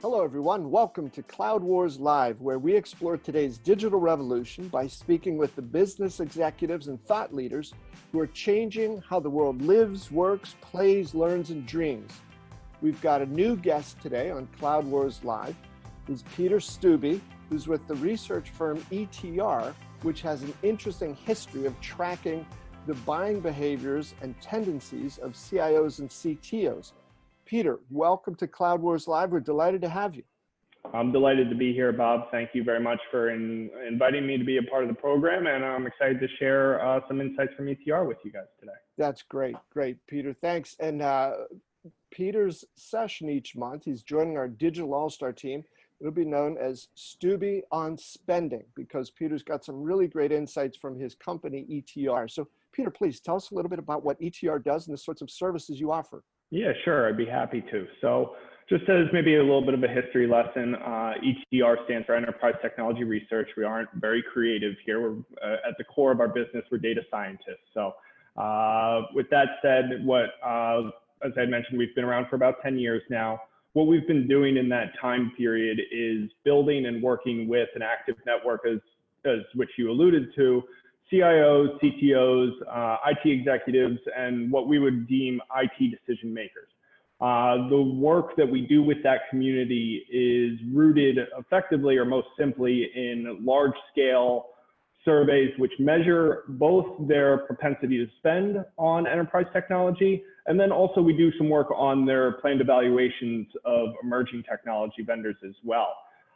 Hello, everyone. Welcome to Cloud Wars Live, where we explore today's digital revolution by speaking with the business executives and thought leaders who are changing how the world lives, works, plays, learns, and dreams. We've got a new guest today on Cloud Wars Live. He's Peter Steube, who's with the research firm ETR, which has an interesting history of tracking the buying behaviors and tendencies of CIOs and CTOs. Peter, welcome to Cloud Wars Live. We're delighted to have you. I'm delighted to be here, Bob. Thank you very much for inviting me to be a part of the program, and I'm excited to share some insights from ETR with you guys today. That's great, Peter. Thanks. And Peter's session each month, he's joining our Digital All-Star team. It'll be known as Steube on Spending, because Peter's got some really great insights from his company, ETR. So, Peter, please tell us a little bit about what ETR does and the sorts of services you offer. Yeah, sure. I'd be happy to. So just as maybe a little bit of a history lesson, ETR stands for Enterprise Technology Research. We aren't very creative here. We're at the core of our business, we're data scientists. So with that said, as I mentioned, we've been around for about 10 years now. What we've been doing in that time period is building and working with an active network, as which you alluded to, CIOs, CTOs, IT executives, and what we would deem IT decision makers. The work that we do with that community is rooted effectively or most simply in large scale surveys which measure both their propensity to spend on enterprise technology, and then also we do some work on their planned evaluations of emerging technology vendors as well.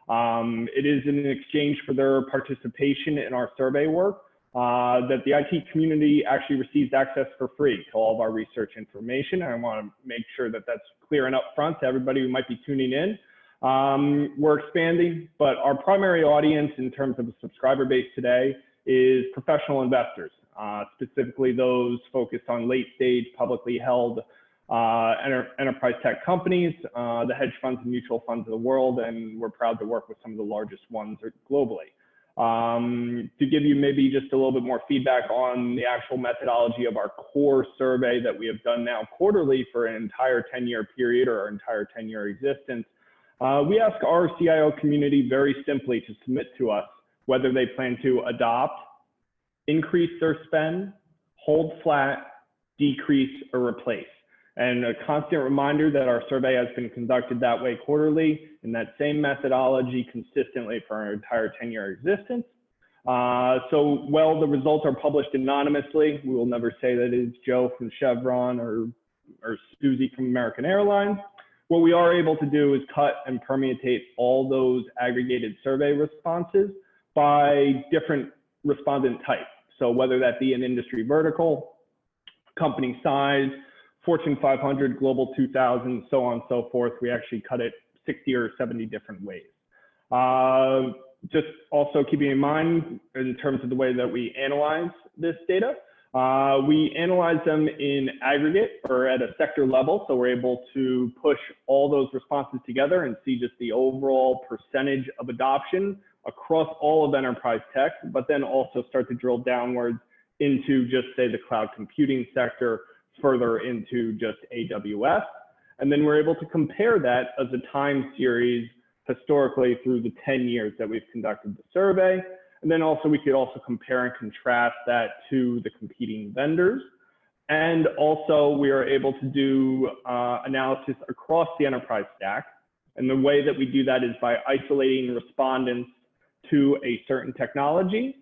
It is in exchange for their participation in our survey work that the IT community actually receives access for free to all of our research information. And I want to make sure that that's clear and upfront to everybody who might be tuning in. We're expanding, but our primary audience in terms of the subscriber base today is professional investors, specifically those focused on late stage, publicly held enterprise tech companies, the hedge funds and mutual funds of the world, and we're proud to work with some of the largest ones globally. To give you maybe just a little bit more feedback on the actual methodology of our core survey that we have done now quarterly for an entire 10-year period or our entire 10-year existence, we ask our CIO community very simply to submit to us whether they plan to adopt, increase their spend, hold flat, decrease, or replace. And a constant reminder that our survey has been conducted that way quarterly in that same methodology consistently for our entire 10-year existence. So while the results are published anonymously, we will never say that it's Joe from Chevron or Susie from American Airlines. What we are able to do is cut and permutate all those aggregated survey responses by different respondent type. So whether that be an industry vertical, company size, Fortune 500, Global 2000, so on and so forth. We actually cut it 60 or 70 different ways. Just also keeping in mind in terms of the way that we analyze this data, we analyze them in aggregate or at a sector level. So we're able to push all those responses together and see just the overall percentage of adoption across all of enterprise tech, but then also start to drill downwards into just say the cloud computing sector, further into just AWS. And then we're able to compare that as a time series historically through the 10 years that we've conducted the survey. And then also we could also compare and contrast that to the competing vendors. And also we are able to do analysis across the enterprise stack. And the way that we do that is by isolating respondents to a certain technology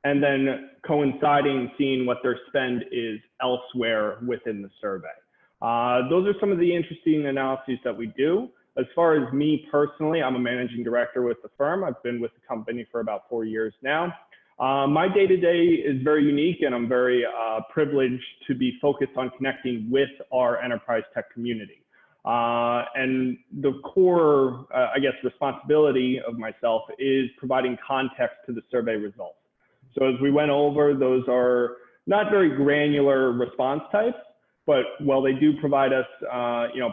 and then coinciding, seeing what their spend is elsewhere within the survey. Those are some of the interesting analyses that we do. As far as me personally, I'm a managing director with the firm. I've been with the company for about 4 years now. My day-to-day is very unique, and I'm very privileged to be focused on connecting with our enterprise tech community. And the core, I guess, responsibility of myself is providing context to the survey results. So as we went over, those are not very granular response types, but while they do provide us,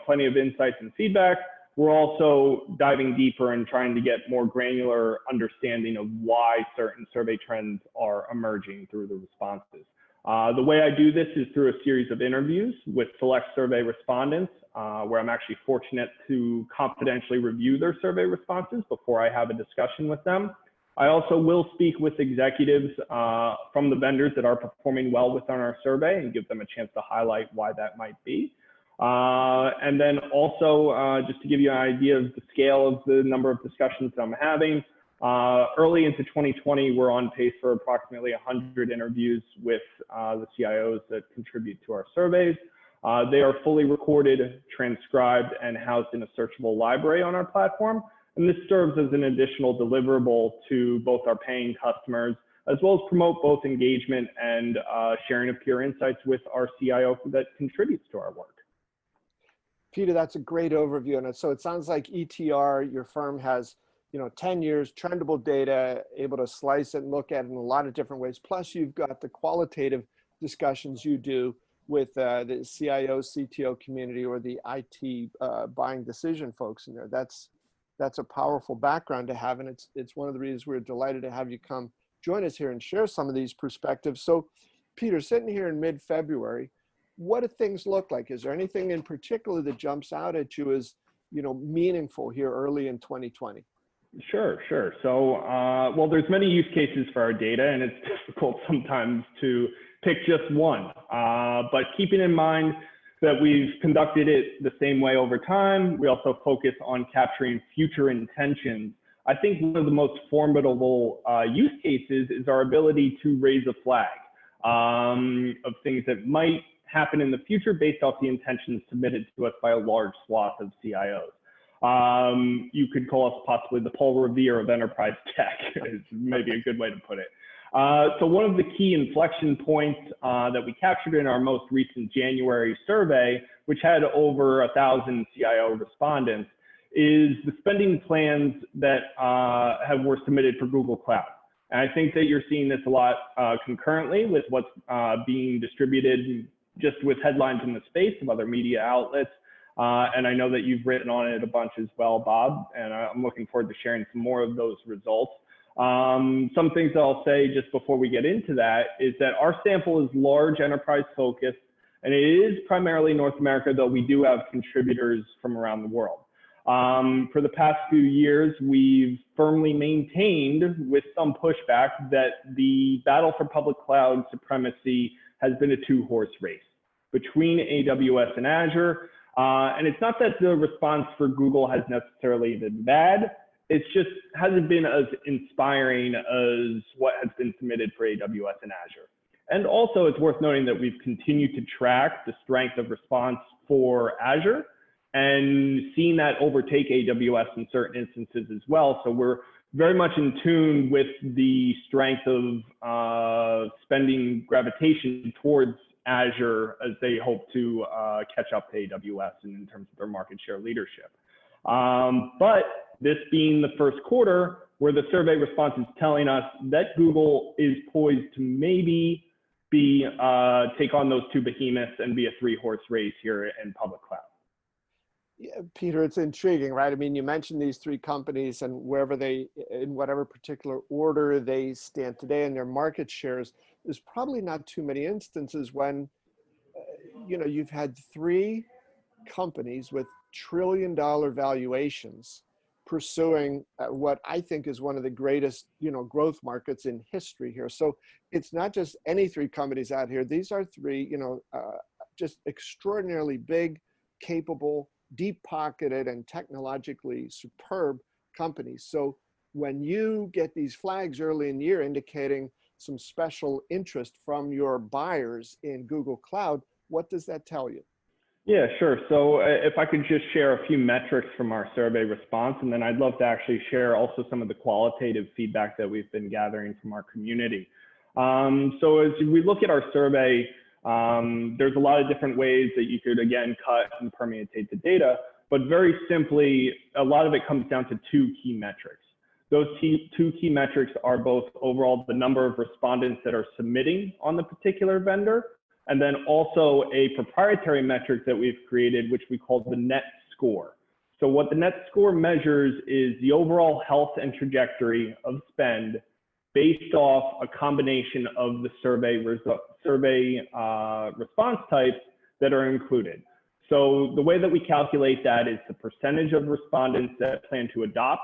plenty of insights and feedback, we're also diving deeper and trying to get more granular understanding of why certain survey trends are emerging through the responses. The way I do this is through a series of interviews with select survey respondents, where I'm actually fortunate to confidentially review their survey responses before I have a discussion with them. I also will speak with executives from the vendors that are performing well within our survey and give them a chance to highlight why that might be. And then also, just to give you an idea of the scale of the number of discussions that I'm having, early into 2020, we're on pace for approximately 100 interviews with the CIOs that contribute to our surveys. They are fully recorded, transcribed, and housed in a searchable library on our platform. And this serves as an additional deliverable to both our paying customers, as well as promote both engagement and sharing of peer insights with our CIO that contributes to our work. Peter, that's a great overview. And so it sounds like ETR, your firm has 10 years, trendable data, able to slice it and look at it in a lot of different ways. Plus, you've got the qualitative discussions you do with the CIO, CTO community, or the IT buying decision folks in there. That's a powerful background to have, and it's one of the reasons we're delighted to have you come join us here and share some of these perspectives. So, Peter, sitting here in mid-February, what do things look like? Is there anything in particular that jumps out at you as meaningful here early in 2020? Sure. So, well, there's many use cases for our data, and it's difficult sometimes to pick just one. But keeping in mind that we've conducted it the same way over time, we also focus on capturing future intentions. I think one of the most formidable use cases is our ability to raise a flag of things that might happen in the future based off the intentions submitted to us by a large swath of CIOs. You could call us possibly the Paul Revere of enterprise tech, is maybe a good way to put it. So one of the key inflection points that we captured in our most recent January survey, which had over 1,000 CIO respondents, is the spending plans that were submitted for Google Cloud. And I think that you're seeing this a lot concurrently with what's being distributed just with headlines in the space of other media outlets. And I know that you've written on it a bunch as well, Bob, and I'm looking forward to sharing some more of those results. Some things I'll say just before we get into that is that our sample is large enterprise focused, and it is primarily North America, though we do have contributors from around the world. For the past few years, we've firmly maintained with some pushback that the battle for public cloud supremacy has been a two-horse race between AWS and Azure. And it's not that the response for Google has necessarily been bad. It's just hasn't been as inspiring as what has been submitted for AWS and Azure. And also it's worth noting that we've continued to track the strength of response for Azure and seeing that overtake AWS in certain instances as well. So we're very much in tune with the strength of spending gravitation towards Azure as they hope to catch up to AWS in terms of their market share leadership. But this being the first quarter where the survey response is telling us that Google is poised to maybe take on those two behemoths and be a three-horse race here in public cloud. Yeah, Peter, it's intriguing, right? I mean, you mentioned these three companies and wherever they, in whatever particular order they stand today and their market shares, there's probably not too many instances when, you've had three companies with trillion-dollar valuations pursuing what I think is one of the greatest, growth markets in history here. So it's not just any three companies out here. These are three, just extraordinarily big, capable, deep-pocketed, and technologically superb companies. So when you get these flags early in the year indicating some special interest from your buyers in Google Cloud, what does that tell you? Yeah, sure. So if I could just share a few metrics from our survey response, and then I'd love to actually share also some of the qualitative feedback that we've been gathering from our community. So as we look at our survey, there's a lot of different ways that you could, again, cut and permutate the data, but very simply, a lot of it comes down to two key metrics. Those two key metrics are both overall the number of respondents that are submitting on the particular vendor, and then also a proprietary metric that we've created, which we call the net score. So what the net score measures is the overall health and trajectory of spend based off a combination of the survey response types that are included. So the way that we calculate that is the percentage of respondents that plan to adopt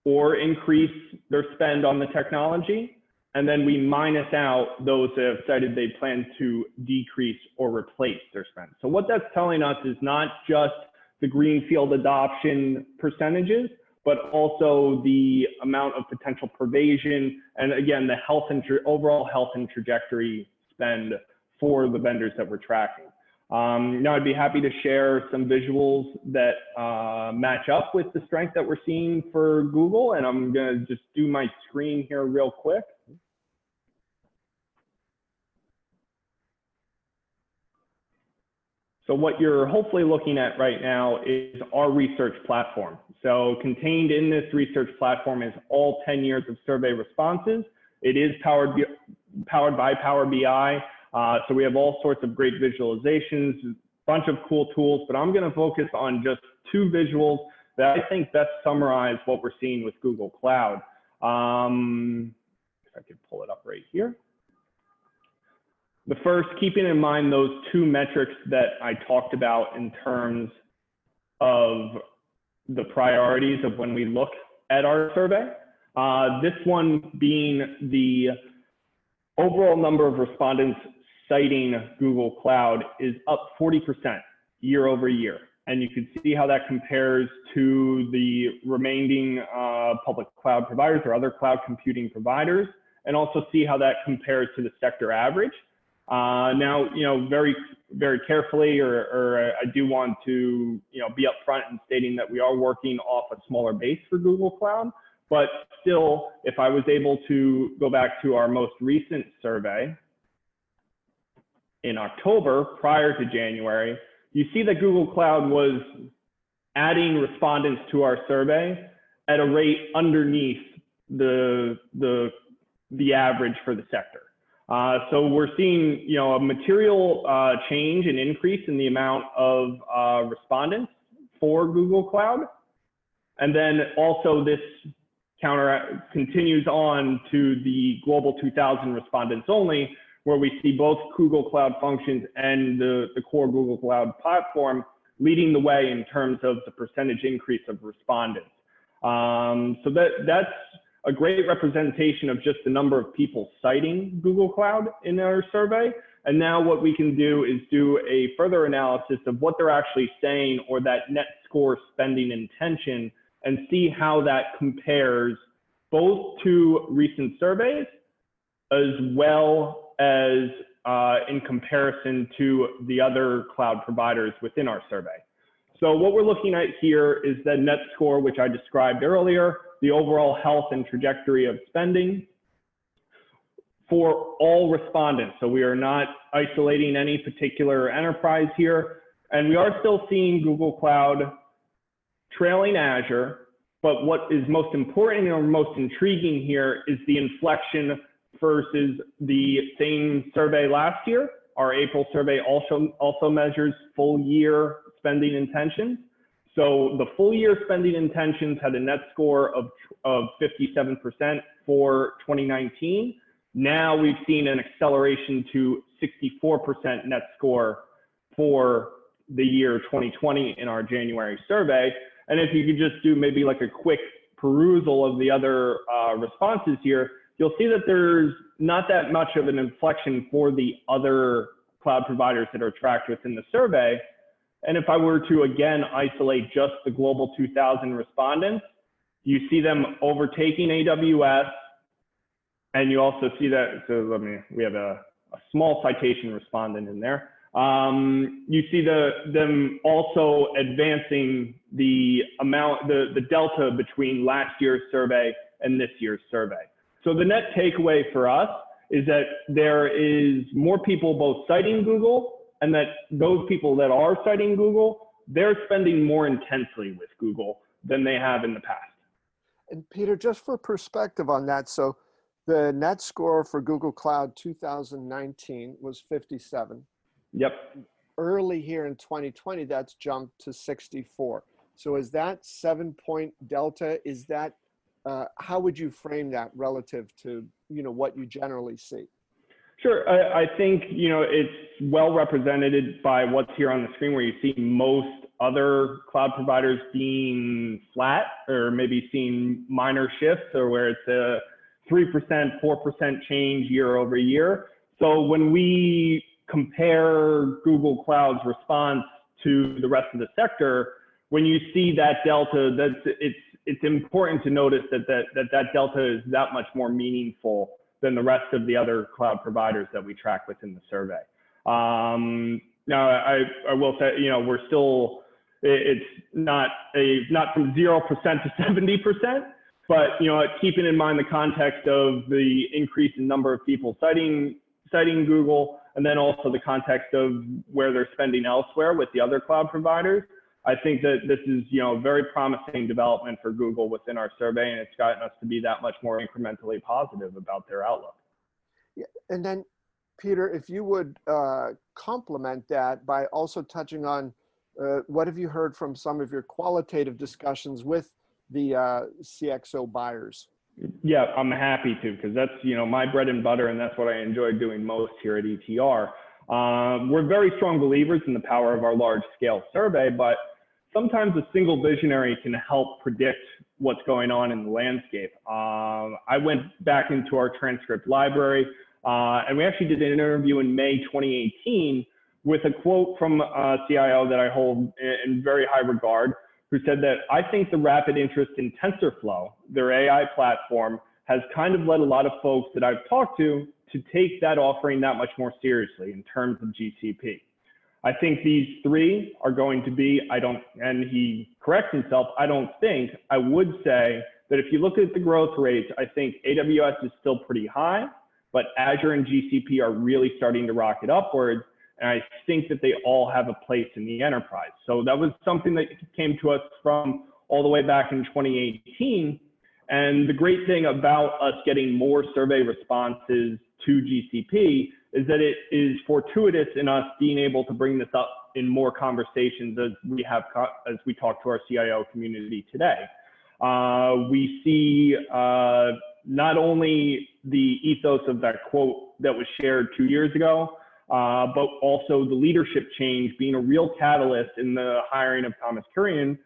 or increase their spend on the technology. And then we minus out those that have cited they plan to decrease or replace their spend. So what that's telling us is not just the greenfield adoption percentages, but also the amount of potential pervasion, and again, the health and overall health and trajectory spend for the vendors that we're tracking. Now I'd be happy to share some visuals that match up with the strength that we're seeing for Google, and I'm gonna just do my screen here real quick. So what you're hopefully looking at right now is our research platform. So contained in this research platform is all 10 years of survey responses. It is powered by Power BI. So we have all sorts of great visualizations, a bunch of cool tools, but I'm gonna focus on just two visuals that I think best summarize what we're seeing with Google Cloud. If I could pull it up right here. The first, keeping in mind those two metrics that I talked about in terms of the priorities of when we look at our survey. This one being the overall number of respondents citing Google Cloud is up 40% year over year. And you can see how that compares to the remaining public cloud providers or other cloud computing providers, and also see how that compares to the sector average. Now, very, very carefully, or I do want to, be upfront in stating that we are working off a smaller base for Google Cloud, but still, if I was able to go back to our most recent survey in October, prior to January, you see that Google Cloud was adding respondents to our survey at a rate underneath the average for the sector. So we're seeing, a material change and increase in the amount of respondents for Google Cloud. And then also this continues on to the Global 2000 respondents only, where we see both Google Cloud Functions and the core Google Cloud platform leading the way in terms of the percentage increase of respondents. So that's a great representation of just the number of people citing Google Cloud in our survey. And now what we can do is do a further analysis of what they're actually saying, or that net score spending intention, and see how that compares both to recent surveys as well as in comparison to the other cloud providers within our survey. So what we're looking at here is the net score, which I described earlier, the overall health and trajectory of spending for all respondents. So we are not isolating any particular enterprise here. And we are still seeing Google Cloud trailing Azure. But what is most important or most intriguing here is the inflection versus the same survey last year. Our April survey also measures full year spending intentions. So the full year spending intentions had a net score of 57% for 2019. Now we've seen an acceleration to 64% net score for the year 2020 in our January survey. And if you could just do maybe like a quick perusal of the other responses here, you'll see that there's not that much of an inflection for the other cloud providers that are tracked within the survey. And if I were to, again, isolate just the Global 2000 respondents, you see them overtaking AWS. And you also see that, so we have a small citation respondent in there. You see them also advancing the amount, the delta between last year's survey and this year's survey. So the net takeaway for us is that there is more people both citing Google, and that those people that are citing Google, they're spending more intensely with Google than they have in the past. And Peter, just for perspective on that, so the net score for Google Cloud 2019 was 57. Yep. Early here in 2020, that's jumped to 64. So is that 7-point delta, is that how would you frame that relative to, what you generally see? Sure. I think, it's well represented by what's here on the screen, where you see most other cloud providers being flat or maybe seeing minor shifts, or where it's a 3%, 4% change year over year. So when we compare Google Cloud's response to the rest of the sector, when you see that delta, it's important to notice that delta is that much more meaningful than the rest of the other cloud providers that we track within the survey. Now, I will say, we're still, it's not from 0% to 70%, but keeping in mind the context of the increase in number of people citing Google, and then also the context of where they're spending elsewhere with the other cloud providers, I think that this is, a very promising development for Google within our survey, and it's gotten us to be that much more incrementally positive about their outlook. Yeah, and then, Peter, if you would complement that by also touching on what have you heard from some of your qualitative discussions with the CXO buyers? Yeah, I'm happy to, because that's, my bread and butter, and that's what I enjoy doing most here at ETR. We're very strong believers in the power of our large scale survey, but sometimes a single visionary can help predict what's going on in the landscape. I went back into our transcript library, and we actually did an interview in May 2018 with a quote from a CIO that I hold in very high regard, who said that, "I think the rapid interest in TensorFlow, their AI platform, has kind of led a lot of folks that I've talked to take that offering that much more seriously in terms of GCP. I think these three are going to be, and he corrects himself, I would say that if you look at the growth rates, I think AWS is still pretty high, but Azure and GCP are really starting to rocket upwards. And I think that they all have a place in the enterprise." So that was something that came to us from all the way back in 2018. And the great thing about us getting more survey responses to GCP is that it is fortuitous in us being able to bring this up in more conversations as we talk to our CIO community today. We see not only the ethos of that quote that was shared 2 years ago, but also the leadership change being a real catalyst in the hiring of Thomas Kurian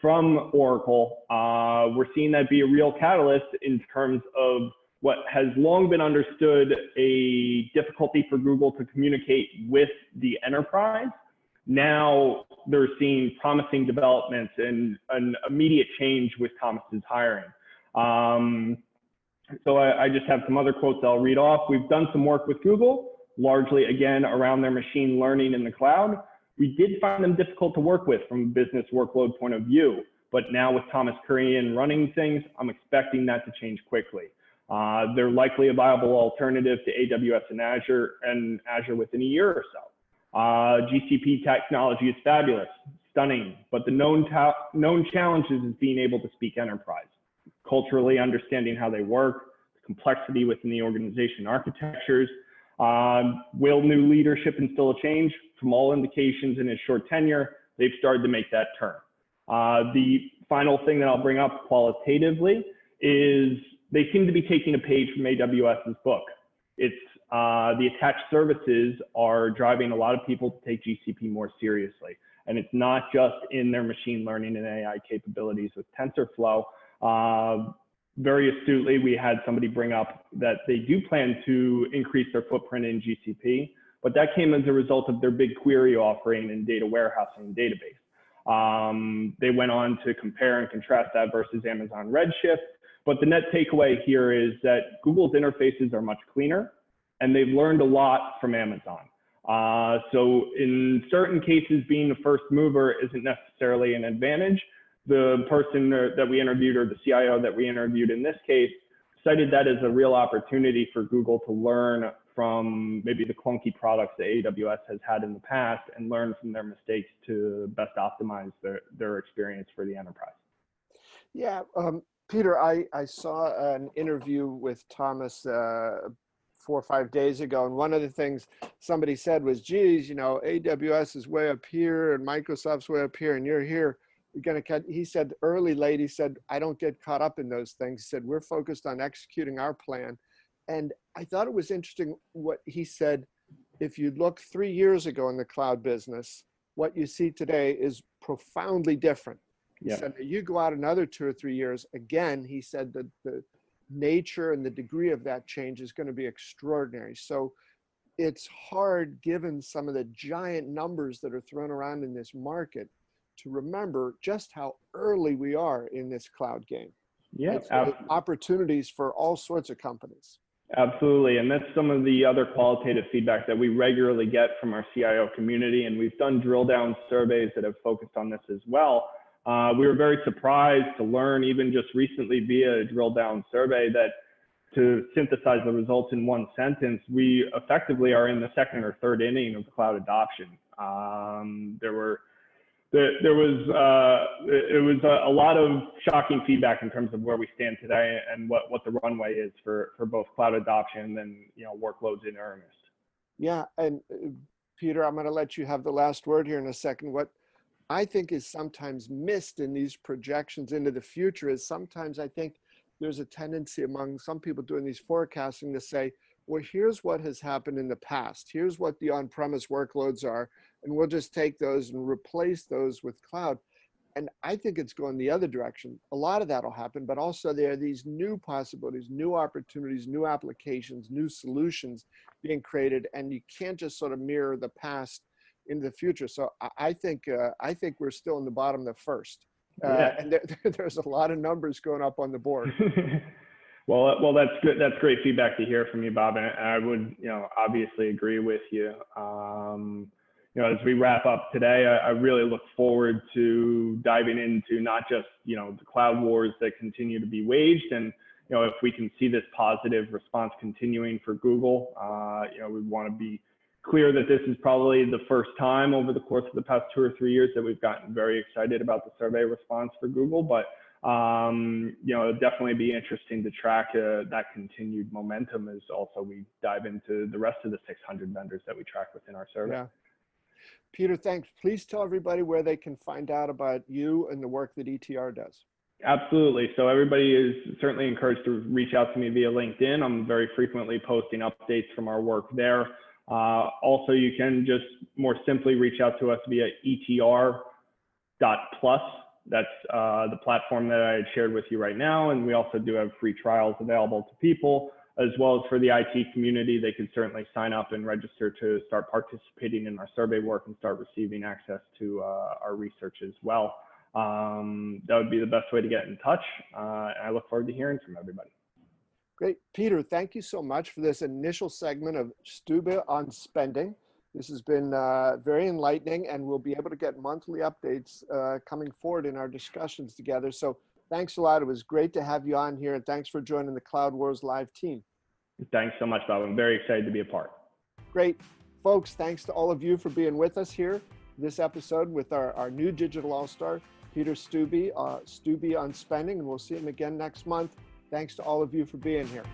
from Oracle. We're seeing that be a real catalyst in terms of what has long been understood a difficulty for Google to communicate with the enterprise. Now they're seeing promising developments and an immediate change with Thomas's hiring. So I just have some other quotes I'll read off. "We've done some work with Google, largely again around their machine learning in the cloud. We did find them difficult to work with from a business workload point of view, but now with Thomas Kurian running things, I'm expecting that to change quickly. They're likely a viable alternative to AWS and Azure within a year or so. GCP technology is fabulous, stunning, but the known challenges is being able to speak enterprise, culturally understanding how they work, the complexity within the organization architectures. Will new leadership instill a change? From all indications in his short tenure, they've started to make that turn." The final thing that I'll bring up qualitatively is they seem to be taking a page from AWS's book. It's the attached services are driving a lot of people to take GCP more seriously. And it's not just in their machine learning and AI capabilities with TensorFlow. Very astutely, we had somebody bring up that they do plan to increase their footprint in GCP, but that came as a result of their BigQuery offering and data warehousing and database. They went on to compare and contrast that versus Amazon Redshift, but the net takeaway here is that Google's interfaces are much cleaner, and they've learned a lot from Amazon. So in certain cases, being the first mover isn't necessarily an advantage. The person that we interviewed, or the CIO that we interviewed in this case, cited that as a real opportunity for Google to learn from maybe the clunky products that AWS has had in the past and learn from their mistakes to best optimize their experience for the enterprise. Yeah, Peter, I saw an interview with Thomas 4 or 5 days ago, and one of the things somebody said was, geez, AWS is way up here and Microsoft's way up here and you're here. he said early, late, he said, I don't get caught up in those things. He said, we're focused on executing our plan. And I thought it was interesting what he said. If you look 3 years ago in the cloud business, what you see today is profoundly different. He said, you go out another 2 or 3 years, again, he said that the nature and the degree of that change is going to be extraordinary. So it's hard, given some of the giant numbers that are thrown around in this market, to remember just how early we are in this cloud game. Yeah, opportunities for all sorts of companies. Absolutely. And that's some of the other qualitative feedback that we regularly get from our CIO community. And we've done drill down surveys that have focused on this as well. We were very surprised to learn, even just recently via a drill down survey, that to synthesize the results in one sentence, we effectively are in the second or third inning of cloud adoption. It was a lot of shocking feedback in terms of where we stand today and what the runway is for both cloud adoption and workloads in earnest. Yeah, and Peter, I'm going to let you have the last word here in a second. What I think is sometimes missed in these projections into the future is sometimes I think there's a tendency among some people doing these forecasting to say, well, here's what has happened in the past. Here's what the on-premise workloads are, and we'll just take those and replace those with cloud. And I think it's going the other direction. A lot of that will happen, but also there are these new possibilities, new opportunities, new applications, new solutions being created, and you can't just sort of mirror the past into the future. So I think we're still in the bottom of the first. And there's a lot of numbers going up on the board. Well, that's good. That's great feedback to hear from you, Bob. And I would, obviously agree with you. As we wrap up today, I really look forward to diving into not just, the cloud wars that continue to be waged, and if we can see this positive response continuing for Google, we want to be clear that this is probably the first time over the course of the past 2 or 3 years that we've gotten very excited about the survey response for Google, but it'll definitely be interesting to track that continued momentum as also we dive into the rest of the 600 vendors that we track within our survey. Yeah. Peter, thanks. Please tell everybody where they can find out about you and the work that ETR does. Absolutely. So everybody is certainly encouraged to reach out to me via LinkedIn. I'm very frequently posting updates from our work there. Also, you can just more simply reach out to us via etr.plus. That's the platform that I had shared with you right now. And we also do have free trials available to people, as well as for the IT community. They can certainly sign up and register to start participating in our survey work and start receiving access to our research as well. That would be the best way to get in touch. And I look forward to hearing from everybody. Great. Peter, thank you so much for this initial segment of Steube on spending. This has been very enlightening, and we'll be able to get monthly updates coming forward in our discussions together. So thanks a lot. It was great to have you on here, and thanks for joining the Cloud Wars Live team. Thanks so much, Bob. I'm very excited to be a part. Great. Folks, thanks to all of you for being with us here this episode with our new digital all-star, Peter Steube, Steube on spending, and we'll see him again next month. Thanks to all of you for being here.